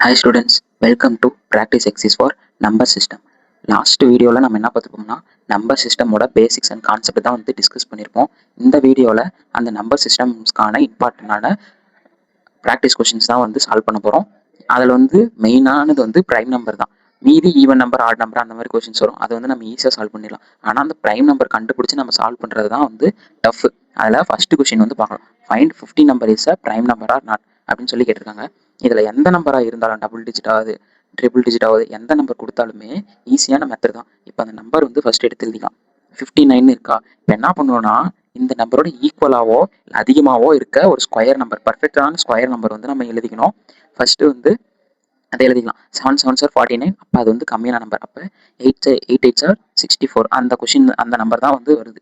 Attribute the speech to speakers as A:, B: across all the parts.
A: Hi students, welcome to practice exercise for number system. Last வீடியோவில் நம்ம என்ன பார்த்துருப்போம்னா number சிஸ்டமோட basics and concept தான் வந்து டிஸ்கஸ் பண்ணியிருப்போம். இந்த வீடியோவில் அந்த நம்பர் சிஸ்டம்ஸ்க்கான இம்பார்ட்டண்டான ப்ராக்டிஸ் கொஷின்ஸ் தான் வந்து சால்வ் பண்ண போகிறோம். அதில் வந்து மெயினானது வந்து ப்ரைம் நம்பர் தான். மீதி ஈவன் நம்பர் ஆட் நம்பர் அந்த மாதிரி கொஷின்ஸ் வரும், அது வந்து நம்ம ஈஸியாக சால்வ் பண்ணிடலாம். ஆனால் அந்த ப்ரைம் நம்பர் கண்டுபிடிச்சி நம்ம சால்வ் பண்ணுறது தான் வந்து டஃப். அதில் ஃபஸ்ட்டு கொஷின் வந்து பார்க்கலாம். Find 50 number is a prime number or not அப்படின்னு சொல்லி கேட்டிருக்காங்க. இதில் எந்த நம்பராக இருந்தாலும் டபுள் டிஜிட் ஆகுது, ட்ரிபிள் டிஜிட் ஆகுது, எந்த நம்பர் கொடுத்தாலுமே ஈஸியான மெத்தட் தான். இப்போ அந்த நம்பர் வந்து ஃபர்ஸ்ட் எடுத்து எழுதிக்கலாம். 59 இருக்கா, இப்போ என்ன பண்ணுவோம்னா இந்த நம்பரோட ஈக்குவலாவோ அதிகமாகவோ இருக்க ஒரு ஸ்கொயர் நம்பர், பர்ஃபெக்டான ஸ்கொயர் நம்பர் வந்து நம்ம எழுதிக்கணும். ஃபர்ஸ்ட்டு வந்து அதை எழுதிக்கலாம். 7 7 சார் 49, அப்போ அது வந்து கம்மியான நம்பர். அப்போ 8 8 சார் 64, அந்த கொஷின் அந்த நம்பர் தான் வந்து வருது.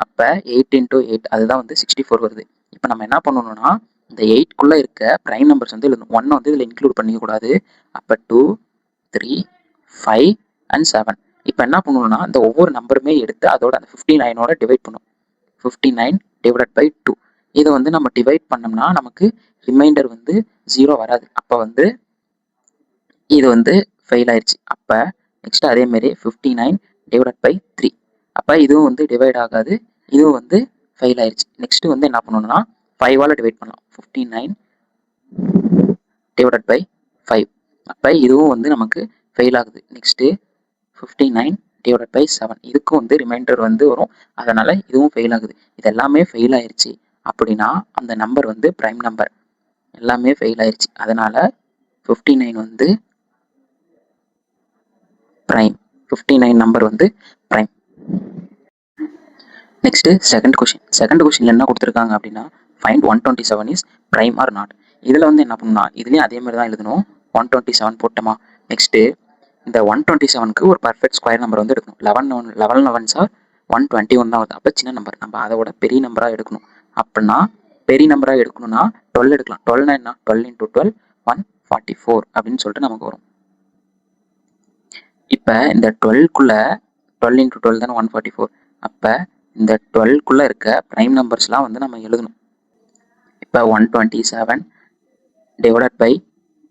A: அப்போ 8 × 8 அதுதான் வந்து 64 வருது. இப்போ நம்ம என்ன பண்ணணும்னா இந்த 8க்குள்ளே இருக்க ப்ரைம் நம்பர்ஸ் வந்து எழுதணும். 1 வந்து இதில் இன்க்ளூட் பண்ணிக்கக்கூடாது. அப்போ 2 3 5 and 7. இப்போ என்ன பண்ணணும்னா இந்த ஒவ்வொரு நம்பருமே எடுத்து அதோட அந்த 59ஓட டிவைட் பண்ணும். 59 divided by 2. இதை வந்து நம்ம டிவைட் பண்ணோம்னா நமக்கு ரிமைண்டர் வந்து 0 வராது. அப்போ வந்து இது வந்து ஃபெயில் ஆயிடுச்சு. அப்போ நெக்ஸ்ட் அதேமாரி 59 divided by 3. அப்போ இதுவும் வந்து டிவைட் ஆகாது, இதுவும் வந்து ஃபெயில் ஆயிடுச்சு. நெக்ஸ்ட் வந்து என்ன பண்ணணும்னா 5ஆல் டிவைட் பண்ணலாம். 59 divided by 5. அப்போ இதுவும் வந்து நமக்கு ஃபெயில் ஆகுது. Next 59 divided by 7. இதுக்கும் வந்து ரிமைண்டர் வந்து வரும், அதனால் இதுவும் ஃபெயில் ஆகுது. இது எல்லாமே ஃபெயில் ஆயிடுச்சு அப்படின்னா அந்த நம்பர் வந்து ப்ரைம் நம்பர். எல்லாமே ஃபெயில் ஆயிடுச்சு, அதனால் 59 வந்து ப்ரைம். 59 நம்பர் வந்து ப்ரைம். நெக்ஸ்ட்டு செகண்ட் கொஷினில் என்ன கொடுத்துருக்காங்க அப்படின்னா find 127 is prime or not. இதில் வந்து என்ன பண்ணணும்னா இதுலேயும் அதே மாதிரி தான் எழுதணும். 127 போட்டோமா, நெக்ஸ்ட்டு இந்த 127க்கு ஒரு பர்ஃபெக்ட் ஸ்கொயர் நம்பர் வந்து எடுக்கணும். 11 11 சார் 121 தான் வருது. அப்போ சின்ன நம்பர், நம்ம அதோட பெரிய நம்பராக எடுக்கணும். அப்படின்னா பெரிய நம்பராக எடுக்கணும்னா 12 எடுக்கலாம். 12 என்ன, 12 × 12 144 அப்படின்னு சொல்லிட்டு நமக்கு வரும். இப்போ இந்த 12க்குள்ளே 12 × 12 தானே 144. அப்போ இந்த 12க்குள்ளே இருக்க ப்ரைம் நம்பர்ஸ்லாம் வந்து நம்ம எழுதணும். இப்போ 127 divided by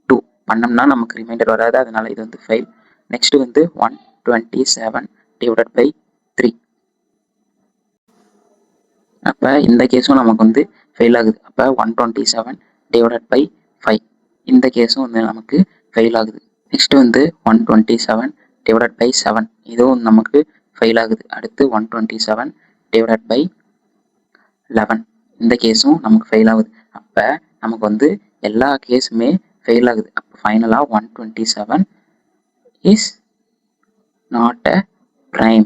A: 2 பண்ணோம்னா நமக்கு ரிமைண்டர் வராது, அதனால இது வந்து ஃபெயில். நெக்ஸ்ட்டு வந்து 127 divided by 3. அப்போ இந்த கேஸும் நமக்கு வந்து ஃபெயில் ஆகுது. அப்போ 127 divided by 5. இந்த கேஸும் வந்து நமக்கு ஃபெயில் ஆகுது. நெக்ஸ்ட்டு வந்து 127 divided by 7. இதுவும் நமக்கு ஃபெயில் ஆகுது. அடுத்து 127 divided by 11. இந்த கேஸும் நமக்கு ஃபெயில் ஆகுது. அப்போ நமக்கு வந்து எல்லா கேஸுமே ஃபெயில் ஆகுது. அப்போ ஃபைனலாக 127 is not a prime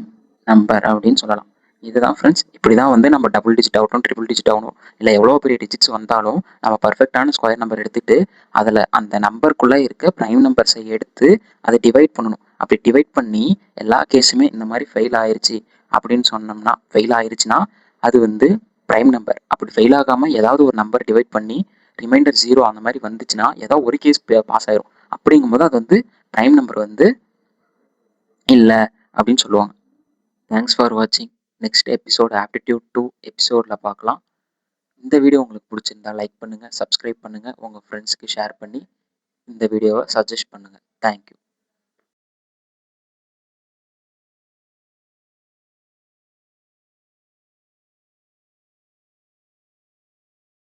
A: number அப்படின்னு சொல்லலாம். இதுதான் ஃப்ரெண்ட்ஸ், இப்படி தான் வந்து நம்ம டபுள் டிஜிட் ஆகட்டும், ட்ரிபிள் டிஜிட் ஆகணும், இல்லை எவ்வளோ பெரிய டிஜிட்ஸ் வந்தாலும் நம்ம பர்ஃபெக்டான ஸ்கொயர் நம்பர் எடுத்துகிட்டு அதில் அந்த நம்பருக்குள்ளே இருக்க ப்ரைம் நம்பர்ஸை எடுத்து அதை டிவைட் பண்ணணும். அப்படி டிவைட் பண்ணி எல்லா கேஸுமே இந்த மாதிரி ஃபெயில் ஆயிடுச்சு அப்படின்னு சொன்னோம்னா, ஃபெயில் ஆயிடுச்சுன்னா அது வந்து ப்ரைம் நம்பர். அப்படி ஃபெயில் ஆகாமல் ஏதாவது ஒரு நம்பர் டிவைட் பண்ணி ரிமைண்டர் 0 அந்த மாதிரி வந்துச்சுன்னா ஏதாவது ஒரு கேஸ் பாஸ் ஆயிரும். அப்படிங்கும்போது அது வந்து ப்ரைம் நம்பர் வந்து இல்லை அப்படின்னு சொல்லுவாங்க. தேங்க்ஸ் ஃபார் வாட்சிங். நெக்ஸ்ட் எபிசோட் ஆப்டிடியூட் 2 எபிசோடில் பார்க்கலாம். இந்த வீடியோ உங்களுக்கு பிடிச்சிருந்தா லைக் பண்ணுங்கள், சப்ஸ்கிரைப் பண்ணுங்கள், உங்கள் ஃப்ரெண்ட்ஸ்க்கு ஷேர் பண்ணி இந்த வீடியோவை சஜஸ்ட் பண்ணுங்கள். தேங்க்யூ.